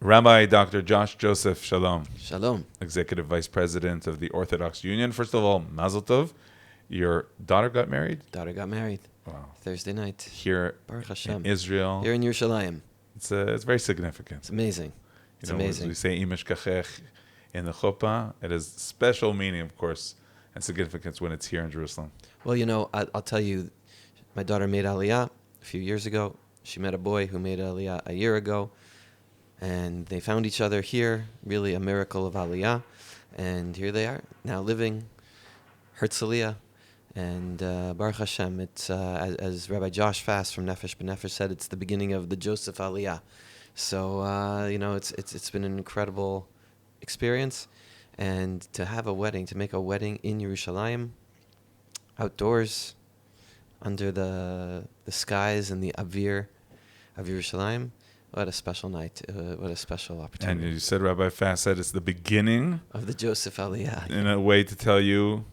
Rabbi Dr. Josh Joseph, shalom. Shalom. Executive Vice President of the Orthodox Union. First of all, Mazel Tov. Your daughter got married? Daughter got married. Wow. Thursday night. Here Baruch Hashem. in Israel. Here in Yerushalayim. It's very significant. It's amazing. It's amazing. We say Imesh Kachech in the chuppah. It has special meaning, of course, and significance when it's here in Jerusalem. Well, I'll tell you, my daughter made Aliyah a few years ago. She met a boy who made Aliyah a year ago. And they found each other here, really a miracle of Aliyah. And here they are, now living Herzliya. And Baruch Hashem, it's, as Rabbi Josh Fass from Nefesh B'Nefesh said, it's the beginning of the Joseph Aliyah. So, it's been an incredible experience. And to have a wedding, to make a wedding in Yerushalayim, outdoors, under the skies and the avir of Yerushalayim, what a special night. What a special opportunity. And you said, Rabbi Fass said, it's the beginning of the Joseph Aliyah. In a way to tell you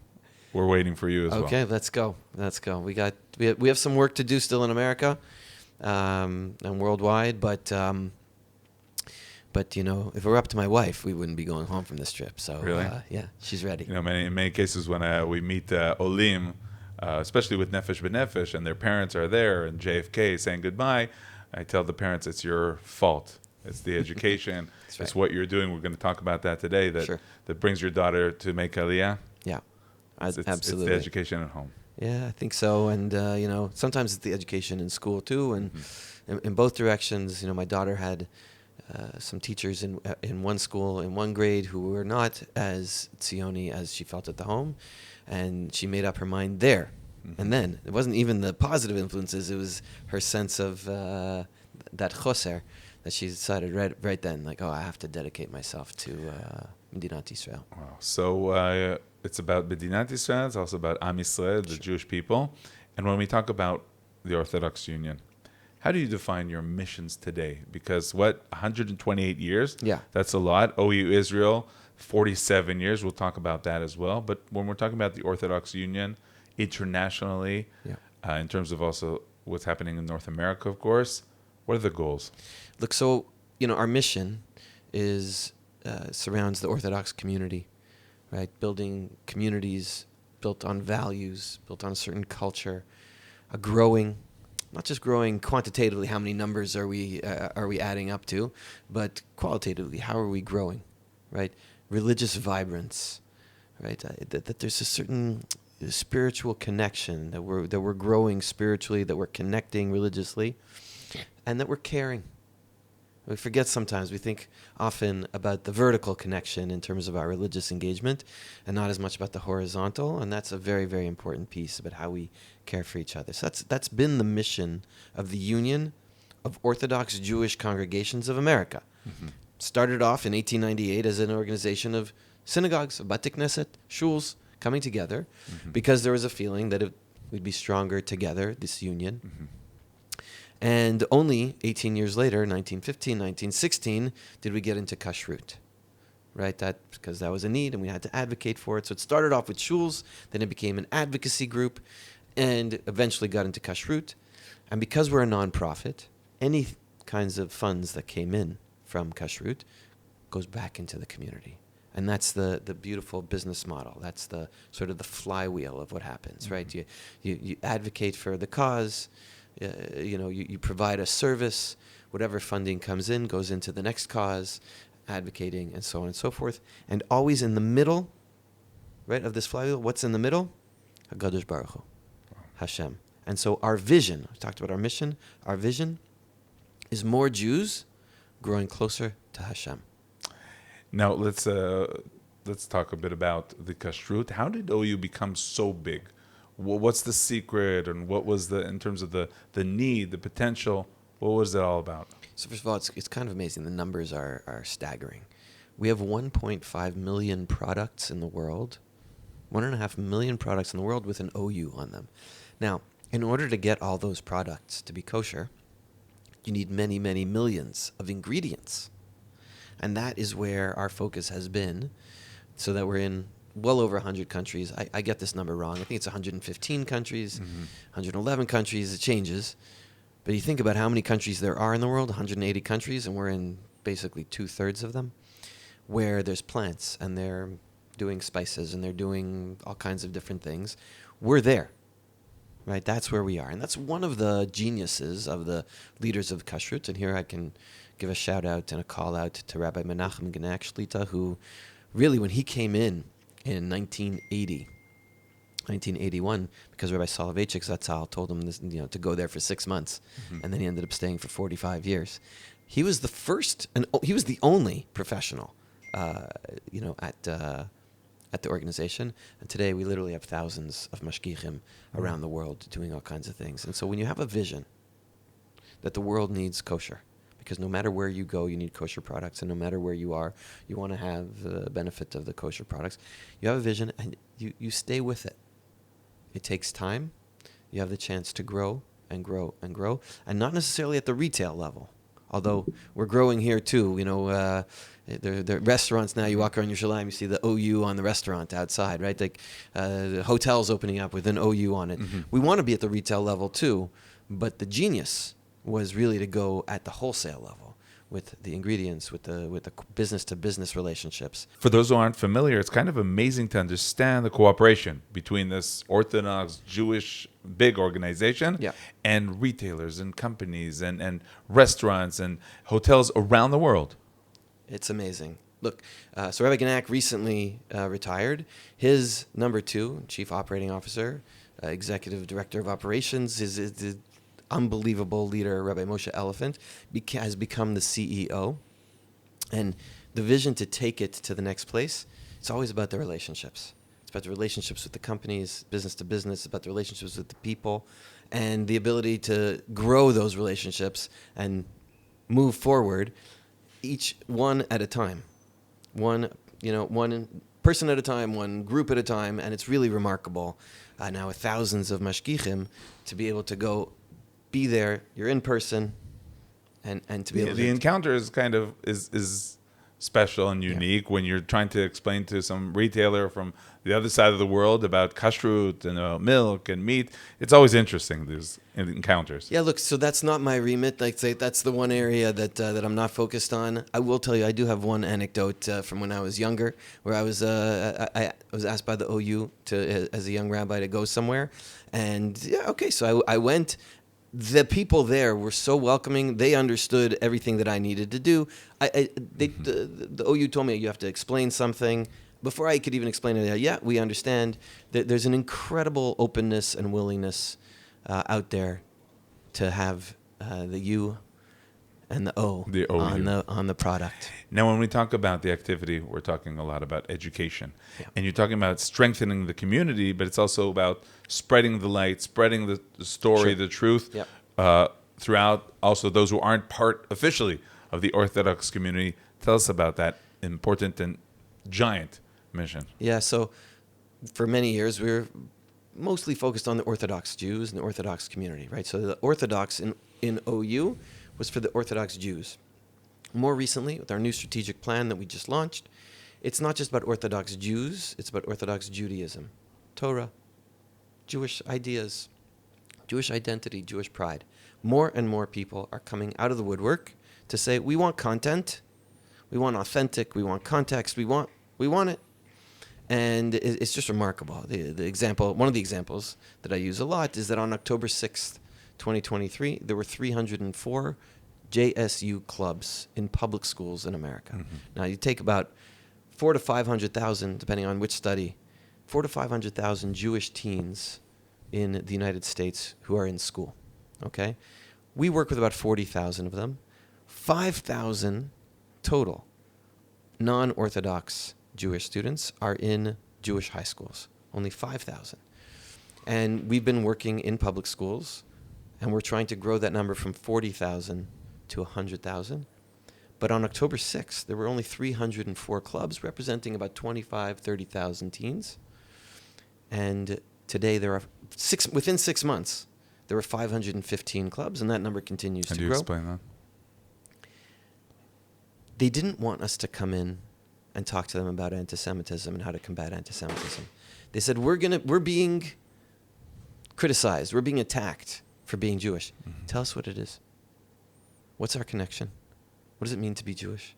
we're waiting for you as well. Okay, let's go. We have some work to do still in America and worldwide, but if it were up to my wife, we wouldn't be going home from this trip. So really? Yeah, she's ready. In many cases when we meet Olim, especially with Nefesh B'Nefesh, and their parents are there and JFK saying goodbye, I tell the parents it's your fault. It's the education. That's right. It's what you're doing. We're going to talk about that today. That brings your daughter to make Aliyah. Yeah, absolutely. It's the education at home. Yeah, I think so. And sometimes it's the education in school too. And in both directions, my daughter had some teachers in one school in one grade who were not as Tzioni as she felt at the home, and she made up her mind there. And then it wasn't even the positive influences; it was her sense of that choser that she decided right then, like, I have to dedicate myself to Medinat Yisrael. Wow! So it's about Medinat Yisrael. It's also about Am Yisrael, the Jewish people. And when we talk about the Orthodox Union, how do you define your missions today? Because 128 years? Yeah, that's a lot. OU Israel, 47 years. We'll talk about that as well. But when we're talking about the Orthodox Union internationally, in terms of also what's happening in North America, of course, what are the goals? Look, so, our mission is surrounds the Orthodox community, right? Building communities built on values, built on a certain culture, not just growing quantitatively, how many numbers are we adding up to, but qualitatively, how are we growing, right? Religious vibrance, right? That there's a certain spiritual connection, that we're growing spiritually, that we're connecting religiously, and that we're caring. We forget sometimes. We think often about the vertical connection in terms of our religious engagement and not as much about the horizontal, and that's a very, very important piece about how we care for each other. So that's been the mission of the Union of Orthodox Jewish Congregations of America. Started off in 1898 as an organization of synagogues, of Bati Knesset, shuls, coming together because there was a feeling that we'd be stronger together, this union. And only 18 years later, 1915, 1916, did we get into kashrut, right? Because that was a need and we had to advocate for it. So it started off with shuls, then it became an advocacy group, and eventually got into kashrut. And because we're a nonprofit, any kinds of funds that came in from kashrut goes back into the community. And that's the beautiful business model. That's the sort of the flywheel of what happens, right? You advocate for the cause, you provide a service, whatever funding comes in goes into the next cause, advocating, and so on and so forth. And always in the middle, right, of this flywheel, what's in the middle? HaKadosh Baruch Hu, Hashem. And so our vision, I talked about our mission, our vision is more Jews growing closer to Hashem. Now let's talk a bit about the kashrut. How did OU become so big? What's the secret, and what was in terms of the need, the potential? What was it all about? So first of all, it's kind of amazing. The numbers are staggering. We have 1.5 million products in the world, 1.5 million products in the world with an OU on them. Now, in order to get all those products to be kosher, you need many, many millions of ingredients. And that is where our focus has been, so that we're in well over 100 countries. I get this number wrong. I think it's 115 countries, 111 countries. It changes. But you think about how many countries there are in the world, 180 countries, and we're in basically 2/3 of them, where there's plants and they're doing spices and they're doing all kinds of different things. We're there, right? That's where we are. And that's one of the geniuses of the leaders of kashrut. And here I can give a shout out and a call out to Rabbi Menachem Genak Shlita, who really, when he came in 1981, because Rabbi Soloveitchik Zatzal told him this, to go there for 6 months, and then he ended up staying for 45 years. He was the first, and he was the only professional, at the organization. And today we literally have thousands of mashgichim around the world doing all kinds of things. And so when you have a vision that the world needs kosher, because no matter where you go, you need kosher products, and no matter where you are, you want to have the benefit of the kosher products. You have a vision, and you stay with it. It takes time. You have the chance to grow and grow and grow, and not necessarily at the retail level. Although we're growing here too, the restaurants now. You walk around Yerushalayim, you see the OU on the restaurant outside, right? Like the hotels opening up with an OU on it. We want to be at the retail level too, but the genius was really to go at the wholesale level with the ingredients, with the business to business relationships. For those who aren't familiar, it's kind of amazing to understand the cooperation between this Orthodox Jewish big organization and retailers and companies and restaurants and hotels around the world. It's amazing. Look, so Rabbi Genak recently retired. His number 2, chief operating officer, executive director of operations, is unbelievable leader, Rabbi Moshe Elephant, has become the CEO. And the vision to take it to the next place, it's always about the relationships. It's about the relationships with the companies, business to business, it's about the relationships with the people, and the ability to grow those relationships and move forward, each one at a time. One person at a time, one group at a time, and it's really remarkable now with thousands of mashgichim to be able to go be there, you're in person, and to be able to... The encounter is kind of is special and unique when you're trying to explain to some retailer from the other side of the world about kashrut and milk and meat. It's always interesting, these encounters. Yeah, look, so that's not my remit. Like, say, that's the one area that I'm not focused on. I will tell you, I do have one anecdote from when I was younger, where I was asked by the OU as a young rabbi to go somewhere, and so I went. The people there were so welcoming. They understood everything that I needed to do. The OU told me, you have to explain something. Before I could even explain it, we understand. There's an incredible openness and willingness out there to have the U and the O on the product. Now, when we talk about the activity, we're talking a lot about education. And you're talking about strengthening the community, but it's also about spreading the light, spreading the story, the truth throughout also those who aren't part officially of the Orthodox community. Tell us about that important and giant mission. Yeah, so for many years, we were mostly focused on the Orthodox Jews and the Orthodox community, right? So the Orthodox in OU was for the Orthodox Jews. More recently, with our new strategic plan that we just launched, it's not just about Orthodox Jews, it's about Orthodox Judaism, Torah, Jewish ideas, Jewish identity, Jewish pride. More and more people are coming out of the woodwork to say, we want content, we want authentic, we want context, we want it. And it's just remarkable. The example, one of the examples that I use a lot is that on October 6th, 2023, there were 304 JSU clubs in public schools in America. Now, you take about 400,000 to 500,000, depending on which study, 400,000 to 500,000 Jewish teens in the United States who are in school. Okay? We work with about 40,000 of them. 5,000 total non-Orthodox Jewish students are in Jewish high schools. Only 5,000. And we've been working in public schools, and we're trying to grow that number from 40,000 to 100,000. But on October 6th, there were only 304 clubs representing about 25,000, 30,000 teens. And today there are within 6 months, there were 515 clubs, and that number continues to grow. How do you explain that? They didn't want us to come in and talk to them about anti-Semitism and how to combat anti-Semitism. They said, we're being criticized, we're being attacked for being Jewish. Tell us what it is. What's our connection? What does it mean to be Jewish?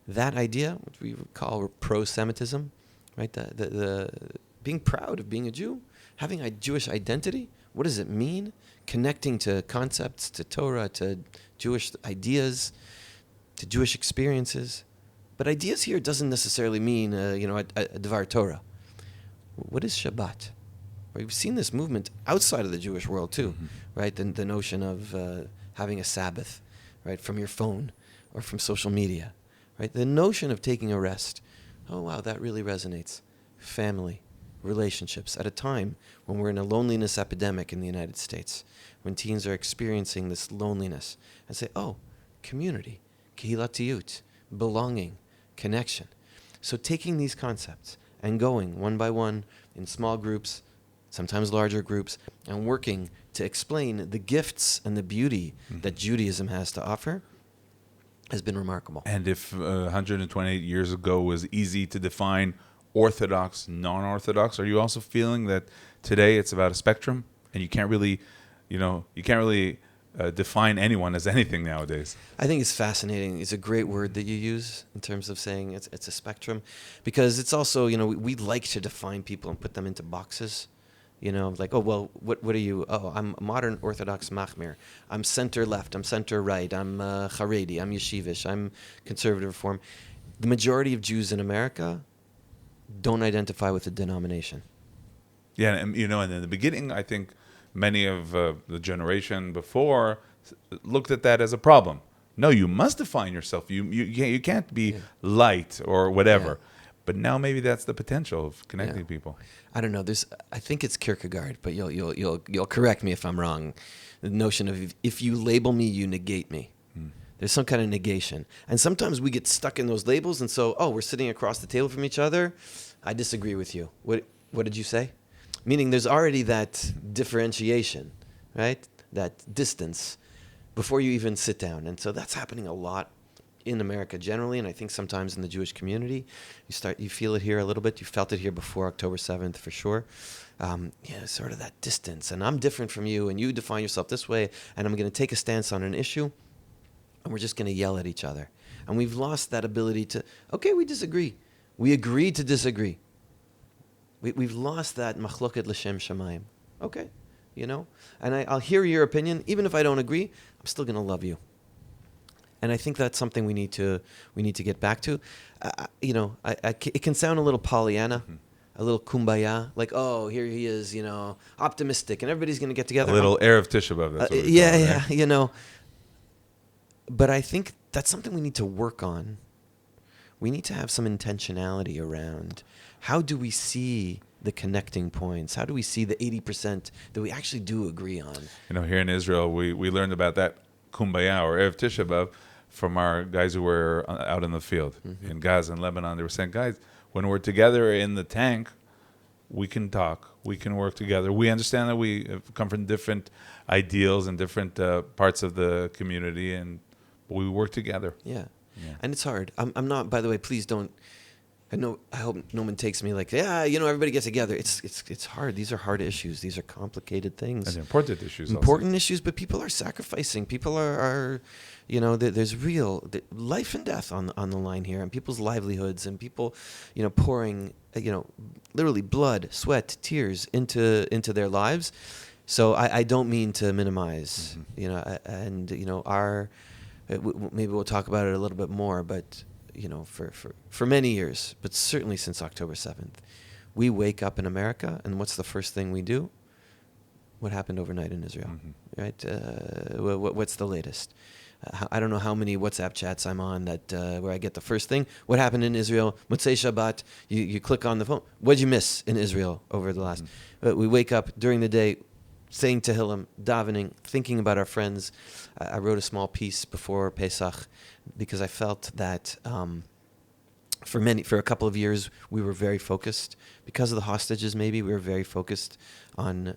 That idea, which we call pro-Semitism, right? The being proud of being a Jew, having a Jewish identity. What does it mean? Connecting to concepts, to Torah, to Jewish ideas, to Jewish experiences. But ideas here doesn't necessarily mean, a Dvar Torah. What is Shabbat? We've seen this movement outside of the Jewish world too, right? The notion of having a Sabbath, right, from your phone or from social media, right? The notion of taking a rest. Oh, wow, that really resonates. Family, relationships, at a time when we're in a loneliness epidemic in the United States, when teens are experiencing this loneliness, and say, oh, community, kihilatiyut, belonging, connection. So taking these concepts and going one by one in small groups, sometimes larger groups, and working to explain the gifts and the beauty that Judaism has to offer has been remarkable. And if 128 years ago was easy to define Orthodox, non-Orthodox, are you also feeling that today it's about a spectrum and you can't really, define anyone as anything nowadays? I think it's fascinating. It's a great word that you use in terms of saying it's a spectrum, because it's also, we like to define people and put them into boxes. Like, oh, well, what are you? Oh, I'm modern Orthodox Machmir. I'm center left. I'm center right. I'm Haredi. I'm Yeshivish. I'm conservative reform. The majority of Jews in America don't identify with a denomination. Yeah, and in the beginning, I think many of the generation before looked at that as a problem. No, you must define yourself. You can't be light or whatever. Yeah. But now maybe that's the potential of connecting people. I don't know. I think it's Kierkegaard, but you'll correct me if I'm wrong. The notion of if you label me, you negate me. There's some kind of negation. And sometimes we get stuck in those labels, and so, we're sitting across the table from each other. I disagree with you. What did you say? Meaning there's already that differentiation, right? That distance before you even sit down. And so that's happening a lot in America generally, and I think sometimes in the Jewish community. You feel it here a little bit. You felt it here before October 7th for sure. Sort of that distance. And I'm different from you, and you define yourself this way, and I'm going to take a stance on an issue, and we're just going to yell at each other. And we've lost that ability to, we disagree. We agree to disagree. We've lost that machloket l'shem shamayim. Okay, and I'll hear your opinion. Even if I don't agree, I'm still going to love you. And I think that's something we need to get back to. It can sound a little Pollyanna, a little kumbaya, like, oh, here he is, optimistic, and everybody's going to get together. A little air of Tisha B'Av. That's what we call it, right? But I think that's something we need to work on. We need to have some intentionality around how do we see the connecting points? How do we see the 80% that we actually do agree on? Here in Israel, we learned about that kumbaya or Erev Tisha B'Av from our guys who were out in the field in Gaza and Lebanon. They were saying, guys, when we're together in the tank, we can talk, we can work together. We understand that we come from different ideals and different parts of the community, and we work together. Yeah. And it's hard. I'm not, by the way, please don't, I hope no one takes me like, everybody get together. It's hard. These are hard issues. These are complicated things. And important issues Important issues, but people are sacrificing. People are there's real life and death on the line here, and people's livelihoods, and people, pouring, literally blood, sweat, tears into their lives. So I don't mean to minimize, maybe we'll talk about it a little bit more, but for many years, but certainly since October 7th, we wake up in America, and what's the first thing we do? What happened overnight in Israel, right? What's the latest? I don't know how many WhatsApp chats I'm on that where I get the first thing. What happened in Israel? Motzei Shabbat. You click on the phone. What'd you miss in Israel over the last? We wake up during the day, saying Tehillim, davening, thinking about our friends. I wrote a small piece before Pesach because I felt that for a couple of years we were very focused because of the hostages. Maybe we were very focused on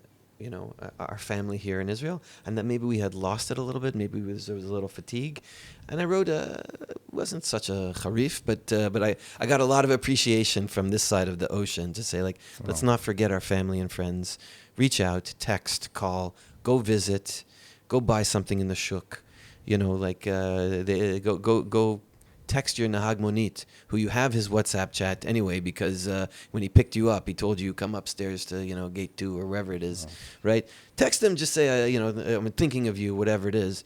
our family here in Israel, and that maybe we had lost it a little bit. Maybe there was a little fatigue, and I wrote wasn't such a harif, but I got a lot of appreciation from this side of the ocean to say, like, let's not forget our family and friends. Reach out, text, call, go visit, go buy something in the shuk, like they go text your Nahag Monit, who you have his WhatsApp chat anyway, because when he picked you up, he told you come upstairs to gate 2 or wherever it is, right? Text him, just say I'm thinking of you, whatever it is.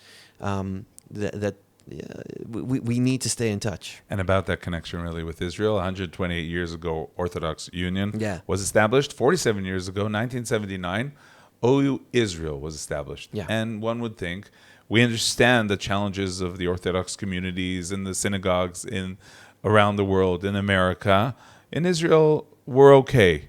We need to stay in touch. And about that connection really with Israel, 128 years ago, Orthodox Union was established. 47 years ago, 1979, OU Israel was established. Yeah. And one would think, we understand the challenges of the Orthodox communities and the synagogues around the world, in America. In Israel, we're okay.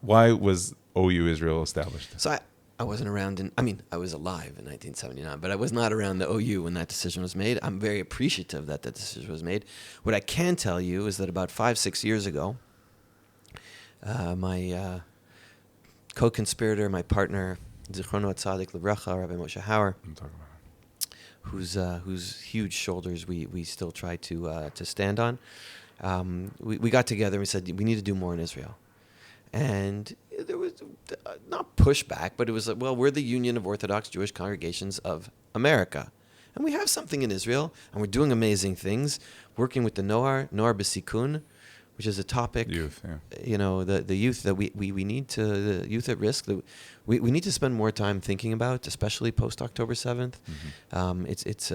Why was OU Israel established? So I wasn't around I was alive in 1979, but I was not around the OU when that decision was made. I'm very appreciative that decision was made. What I can tell you is that about 5-6 years ago, my co-conspirator, my partner, Zichrono Tzadik Livracha, Rabbi Moshe Hauer, whose huge shoulders we still try to stand on, we got together and we said we need to do more in Israel. And there was not pushback, but it was like, well, we're the Union of Orthodox Jewish Congregations of America. And we have something in Israel, and we're doing amazing things, working with the Noar B'Sikun, which is a topic, youth, yeah. The youth that we need to, the youth at risk, that we need to spend more time thinking about, especially post-October 7th. Mm-hmm. It's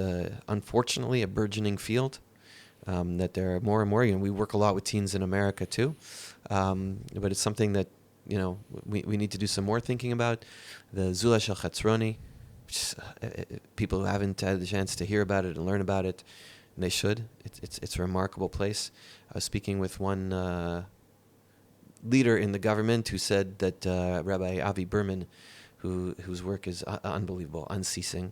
unfortunately a burgeoning field. That there are more and more. We work a lot with teens in America too, but it's something that we need to do some more thinking about. The Zula Shel Chatzroni, people who haven't had the chance to hear about it and learn about it, and they should. It's a remarkable place. I was speaking with one leader in the government who said that Rabbi Avi Berman, whose work is unbelievable, unceasing.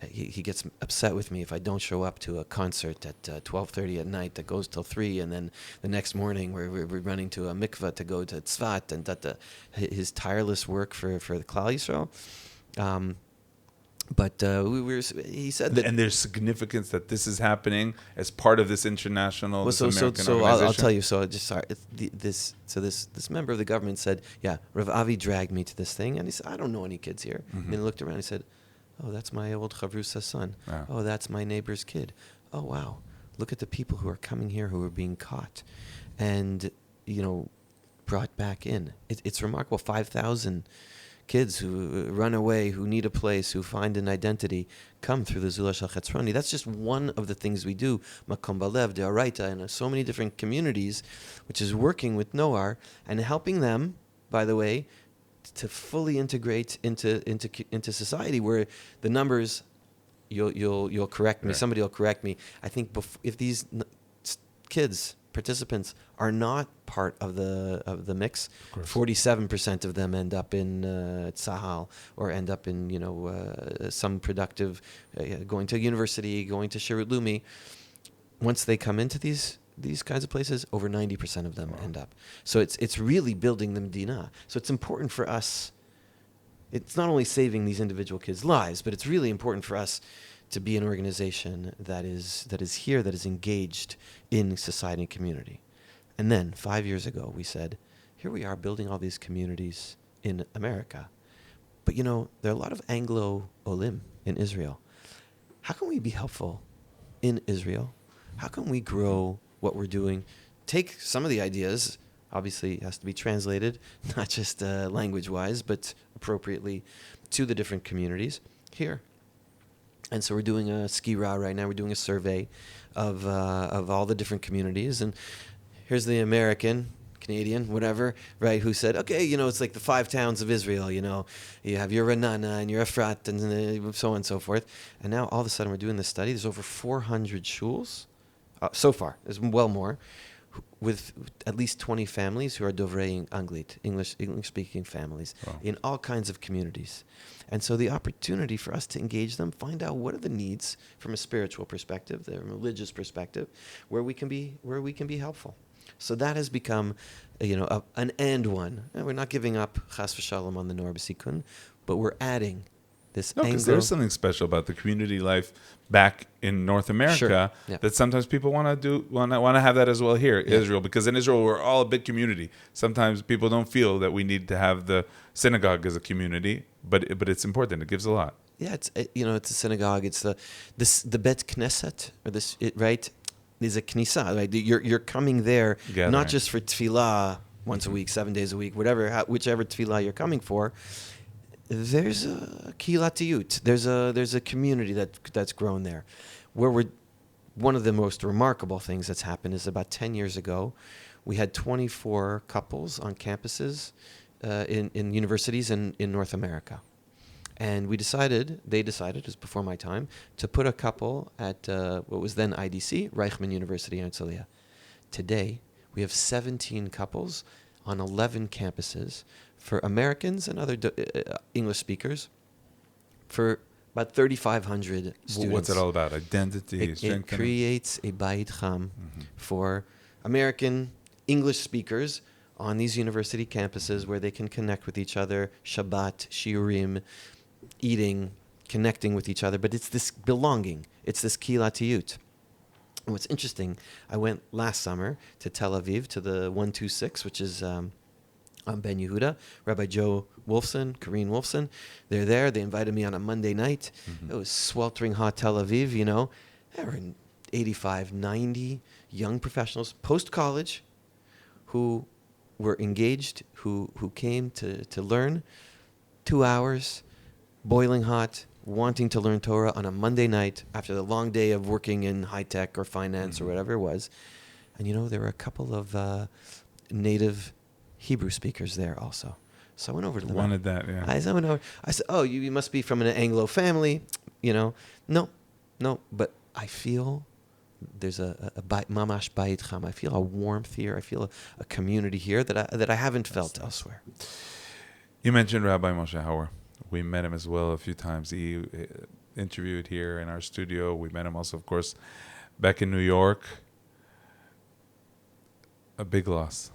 He gets upset with me if I don't show up to a concert at 12:30 at night that goes till 3, and then the next morning we're running to a mikveh to go to Tzfat, and his tireless work for the Klal Yisrael. But he said that, and there's significance that this is happening as part of this international, American organization. I'll tell you. So just sorry. This member of the government said, "Yeah, Rav Avi dragged me to this thing," and he said, "I don't know any kids here." Mm-hmm. And then he looked around and he said, "Oh, that's my old chavrusa's son. Wow. Oh, that's my neighbor's kid. Oh, wow. Look at the people who are coming here who are being caught and, brought back in." It's remarkable. 5,000 kids who run away, who need a place, who find an identity, come through the Zula Shel Chatzroni. That's just one of the things we do. Makom Balev, De'araita, and so many different communities, which is working with Noar and helping them, by the way, to fully integrate into society, where the numbers, you'll correct me, right. Somebody will correct me. I think if these kids, participants, are not part of the mix, 47% of them end up in Tzahal, or end up in some productive, going to university, going to Shirut Lumi. Once they come into these kinds of places, over 90% of them end up. So it's really building the Medina. So it's important for us. It's not only saving these individual kids' lives, but it's really important for us to be an organization that is here, that is engaged in society and community. And then 5 years ago, we said, here we are building all these communities in America. But there are a lot of Anglo Olim in Israel. How can we be helpful in Israel? How can we grow what we're doing? Take some of the ideas, obviously it has to be translated, not just language-wise, but appropriately to the different communities here. And so we're doing a skira right now. We're doing a survey of all the different communities. And here's the American, Canadian, whatever, right, who said, okay, it's like the 5 towns of Israel, you have your Renana and your Efrat and so on and so forth. And now all of a sudden we're doing this study. There's over 400 shuls so far. There's well more, with at least 20 families who are Dovrei Anglit, English-speaking families, in all kinds of communities. And so the opportunity for us to engage them, find out what are the needs from a spiritual perspective, the religious perspective, where we can be helpful. So that has become, an and one. And we're not giving up Chas v'Shalom on the Noar B'Sikun, but we're adding this angle. Because there's something special about the community life back in North America that sometimes people want to have that as well here, Israel. Because in Israel, we're all a big community. Sometimes people don't feel that we need to have the synagogue as a community, but it's important. It gives a lot. Yeah, it's a synagogue. It's the Bet Knesset, or right? There's a knisa, right? You're coming there Gathering. not just for tefillah once a week, 7 days a week, whichever tefillah you're coming for. There's a kilatiyut. There's a community that's grown there. One of the most remarkable things that's happened is about 10 years ago, we had 24 couples on campuses in universities in North America. And they decided, it was before my time, to put a couple at what was then IDC, Reichman University in Herzliya. Today, we have 17 couples on 11 campuses for Americans and other English speakers for about 3,500 students. What's it all about? Identity, It creates a Bayit Cham for American English speakers on these university campuses where they can connect with each other, Shabbat, Shiurim, eating, connecting with each other. But it's this belonging. It's this kilatiyut. And what's interesting, I went last summer to Tel Aviv, to the 126, which is on Ben Yehuda. Rabbi Joe Wolfson, Corrine Wolfson, they're there. They invited me on a Monday night. It was sweltering hot Tel Aviv, There were 85, 90 young professionals, post-college, who were engaged, who came to learn. 2 hours, boiling hot, wanting to learn Torah on a Monday night after the long day of working in high tech or finance or whatever it was. And there were a couple of native Hebrew speakers there also. So I went over to them. Wanted that, yeah. I went over. I said, "Oh, you must be from an Anglo family, No, but I feel there's a mamash bayit cham. I feel a warmth here. I feel a community here that I haven't felt elsewhere." You mentioned Rabbi Moshe Hauer. We met him as well a few times. He interviewed here in our studio. We met him also, of course, back in New York. A big loss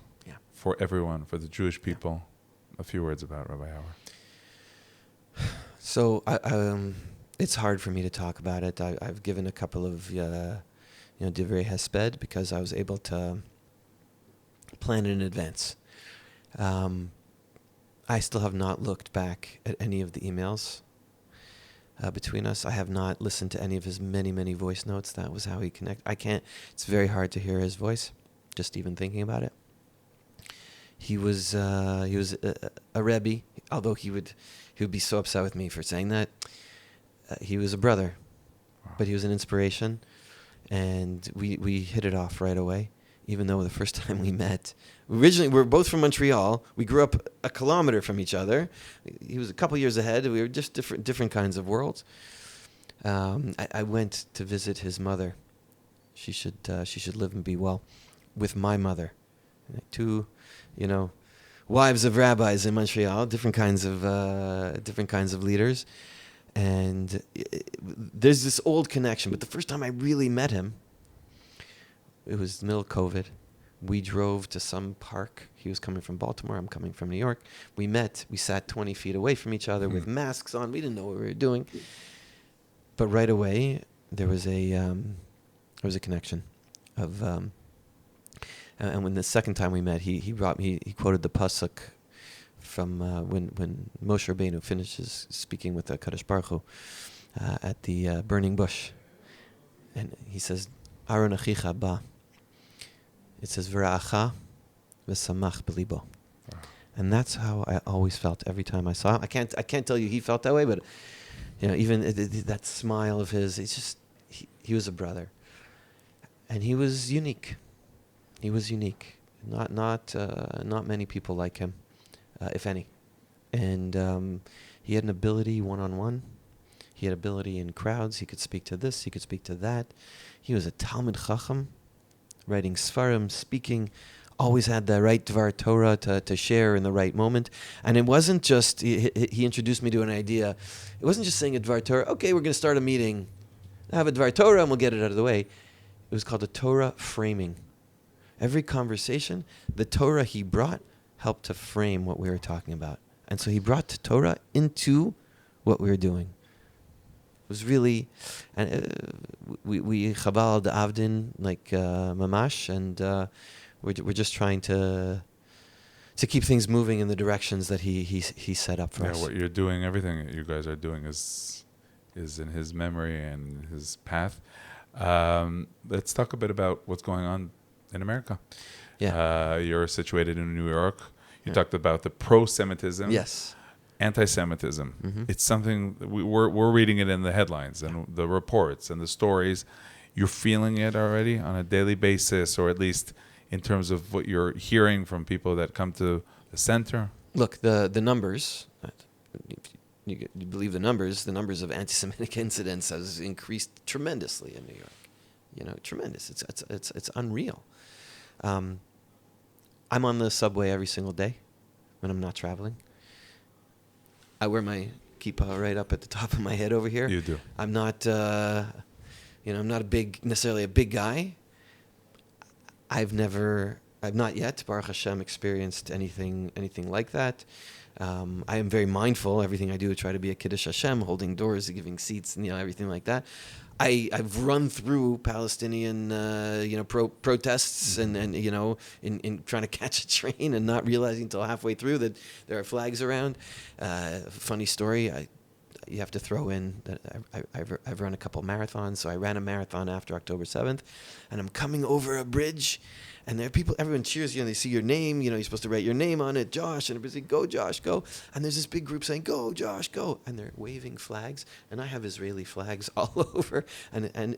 for everyone, for the Jewish people. A few words about Rabbi Hauer. So it's hard for me to talk about it. I've given a couple of divrei hesped because I was able to plan in advance. I still have not looked back at any of the emails between us. I have not listened to any of his many, many voice notes. That was how he connected. It's very hard to hear his voice, just even thinking about it. He was a Rebbe, although he would be so upset with me for saying that. He was a brother, but he was an inspiration, and we hit it off right away. Even though the first time we met, originally we were both from Montreal. We grew up a kilometer from each other. He was a couple years ahead. We were just different kinds of worlds. I went to visit his mother. She should live and be well, with my mother. Two, wives of rabbis in Montreal, different kinds of leaders, and there's this old connection. But the first time I really met him, it was the middle of COVID. We drove to some park. He was coming from Baltimore. I'm coming from New York. We met. We sat 20 feet away from each other with masks on. We didn't know what we were doing. But right away, there was a connection of. And when the second time we met, he quoted the pasuk from when Moshe Rabbeinu finishes speaking with the Kadosh Baruch Hu at the burning bush, and he says, "Aron achicha ba." It says, "V'ra'acha v'samach b'libo," and that's how I always felt every time I saw him. I can't tell you he felt that way, but even that smile of his, it's just he was a brother, and he was unique. He was unique. Not many people like him, if any. And he had an ability one-on-one. He had ability in crowds. He could speak to this. He could speak to that. He was a Talmud Chacham, writing Sfarim, speaking. Always had the right Dvar Torah to share in the right moment. And it wasn't just, he introduced me to an idea. It wasn't just saying a Dvar Torah, okay, we're going to start a meeting. Have a Dvar Torah and we'll get it out of the way. It was called a Torah framing. Every conversation, the Torah he brought helped to frame what we were talking about. And so he brought the Torah into what we were doing. It was really, and we Chabal the Avdin like Mamash, and we're just trying to keep things moving in the directions that he set up for us. Yeah, what you're doing, everything that you guys are doing is is in his memory and his path. Let's talk a bit about what's going on in America. Yeah. You're situated in New York. You Yeah. talked about the pro-Semitism. Yes. Anti-Semitism. Mm-hmm. It's something that we're reading it in the headlines and the reports and the stories. You're feeling it already on a daily basis, or at least in terms of what you're hearing from people that come to the center. Look, the numbers. If you believe the numbers of anti-Semitic incidents has increased tremendously in New York. Tremendous. It's unreal. I'm on the subway every single day when I'm not traveling. I wear my kippah right up at the top of my head over here. You do. I'm not, I'm not necessarily a big guy. I've not yet, Baruch Hashem, experienced anything like that. I am very mindful. Everything I do, I try to be a Kiddush Hashem, holding doors, giving seats, and everything like that. I've run through Palestinian, protests and in trying to catch a train and not realizing until halfway through that there are flags around. Funny story. You have to throw in that I've run a couple marathons. So I ran a marathon after October 7th, and I'm coming over a bridge, and there are people. Everyone cheers you, and they see your name. You're supposed to write your name on it, Josh, and everybody's like, "Go, Josh, go!" And there's this big group saying, "Go, Josh, go!" And they're waving flags, and I have Israeli flags all over, and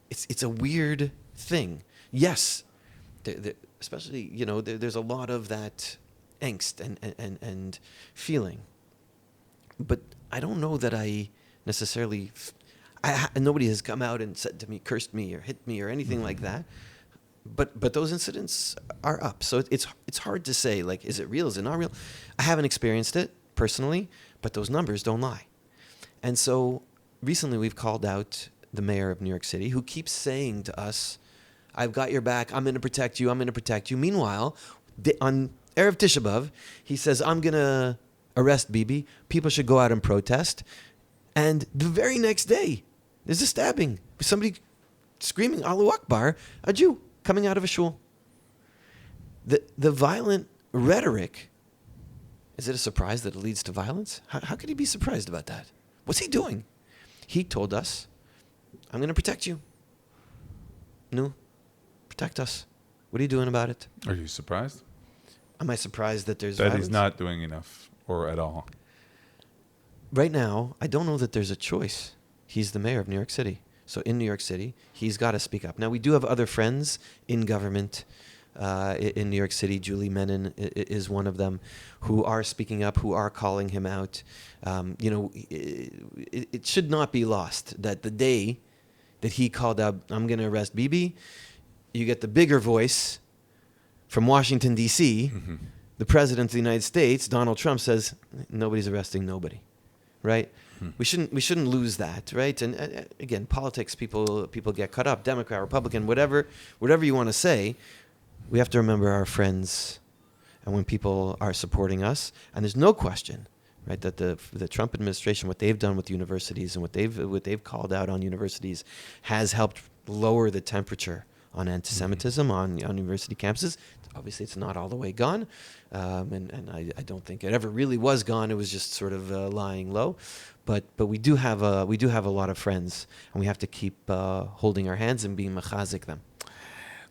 it's a weird thing. Yes, especially there's a lot of that angst and feeling, but I don't know that I necessarily. Nobody has come out and said to me, cursed me or hit me or anything like that. But those incidents are up. So it's hard to say, like, is it real? Is it not real? I haven't experienced it personally, but those numbers don't lie. And so recently we've called out the mayor of New York City, who keeps saying to us, "I've got your back. I'm going to protect you. I'm going to protect you." Meanwhile, on Erev Tisha B'Av, he says, "I'm going to arrest Bibi. People should go out and protest." And the very next day, there's a stabbing. Somebody screaming, "Allahu Akbar," a Jew coming out of a shul. The violent rhetoric, is it a surprise that it leads to violence? How could he be surprised about that? What's he doing? He told us, "I'm going to protect you." No, protect us. What are you doing about it? Are you surprised? Am I surprised that there's that violence? he's not doing enough or at all? Right now, I don't know that there's a choice. He's the mayor of New York City. So in New York City, he's got to speak up. Now, we do have other friends in government in New York City. Julie Menon is one of them, who are speaking up, who are calling him out. It should not be lost that the day that he called out, "I'm going to arrest Bibi," you get the bigger voice from Washington, D.C., Mm-hmm. the president of the United States, Donald Trump, says, "Nobody's arresting nobody." Right? We shouldn't lose that, right? And again, politics, people get caught up, Democrat, Republican, whatever you want to say. We have to remember our friends, and when people are supporting us, and there's no question, right, that the Trump administration, what they've done with universities and what they've called out on universities, has helped lower the temperature on anti-Semitism on university campuses. Obviously, it's not all the way gone, and I don't think it ever really was gone. It was just sort of lying low, but we do have a lot of friends, and we have to keep holding our hands and being machazik them.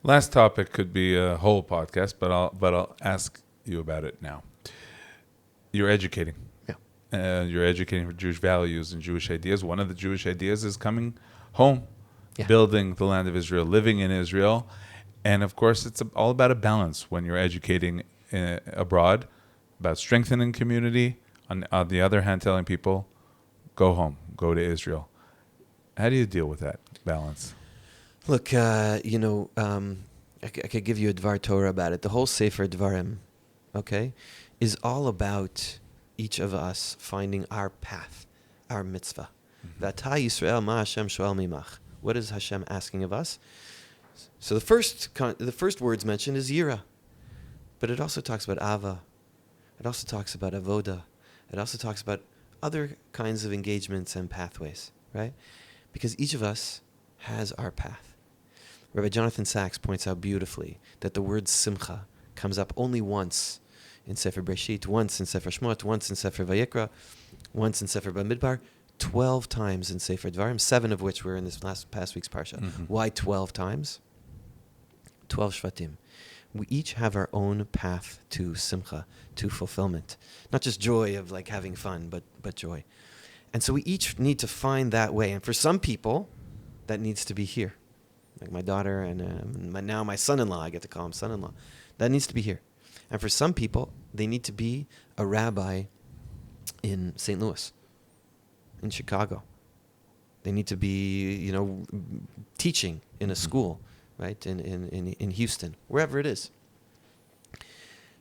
Last topic could be a whole podcast, but I'll ask you about it now. You're educating. Yeah. You're educating for Jewish values and Jewish ideas. One of the Jewish ideas is coming home, Yeah. building the land of Israel, living in Israel. And of course, it's all about a balance when you're educating abroad, about strengthening community. On the other hand, telling people, go home, go to Israel. How do you deal with that balance? Look, I could give you a Dvar Torah about it. The whole Sefer Dvarim, okay, is all about each of us finding our path, our mitzvah. V'ata Yisrael ma Hashem shoel mimach. What is Hashem asking of us? So the first words mentioned is Yira, but it also talks about Ava. It also talks about Avoda. It also talks about other kinds of engagements and pathways, right? Because each of us has our path. Rabbi Jonathan Sachs points out beautifully that the word Simcha comes up only once in Sefer Breshit, once in Sefer Shmot, once in Sefer Vayikra, once in Sefer Bamidbar, 12 times in Sefer Dvarim, 7 of which were in this past week's Parsha. Why 12 times? 12 Shvatim. We each have our own path to simcha, to fulfillment. Not just joy of like having fun, but joy. And so we each need to find that way. And for some people, that needs to be here. Like my daughter and now my son-in-law, I get to call him son-in-law. That needs to be here. And for some people, they need to be a rabbi in St. Louis, in Chicago. They need to be, teaching in a school, right? In Houston, wherever it is.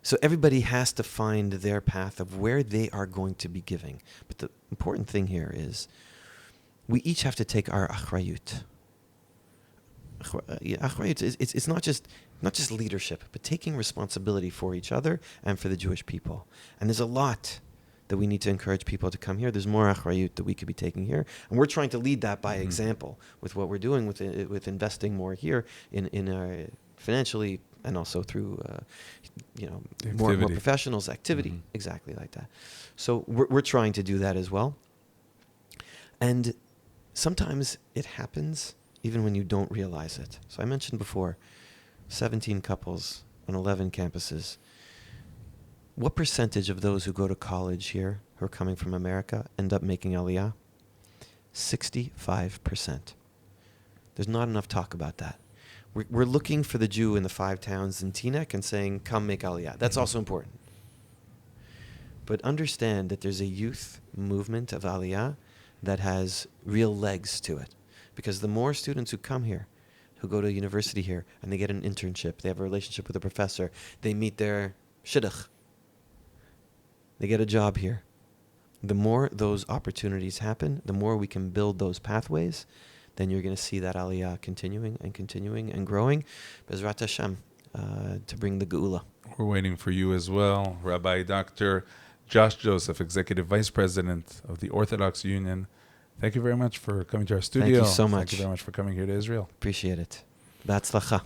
So everybody has to find their path of where they are going to be giving. But the important thing here is we each have to take our achrayut. Achrayut is it's not just leadership, but taking responsibility for each other and for the Jewish people. And there's a lot that we need to encourage people to come here. There's more achrayut that we could be taking here, and we're trying to lead that by example with what we're doing with investing more here in our financially and also through more professionals activity, exactly like that. So we're trying to do that as well, and sometimes it happens even when you don't realize it. So I mentioned before, 17 couples on 11 campuses. What percentage of those who go to college here, who are coming from America, end up making Aliyah? 65%. There's not enough talk about that. We're looking for the Jew in the 5 towns in Teaneck and saying, come make Aliyah. That's also important. But understand that there's a youth movement of Aliyah that has real legs to it. Because the more students who come here, who go to university here, and they get an internship, they have a relationship with a professor, they meet their shidduch, they get a job here. The more those opportunities happen, the more we can build those pathways, then you're going to see that Aliyah continuing and growing. Bezrat Hashem, to bring the Geula. We're waiting for you as well. Rabbi Dr. Josh Joseph, Executive Vice President of the Orthodox Union. Thank you very much for coming to our studio. Thank you so much. Thank you very much for coming here to Israel. Appreciate it. B'atzlacha.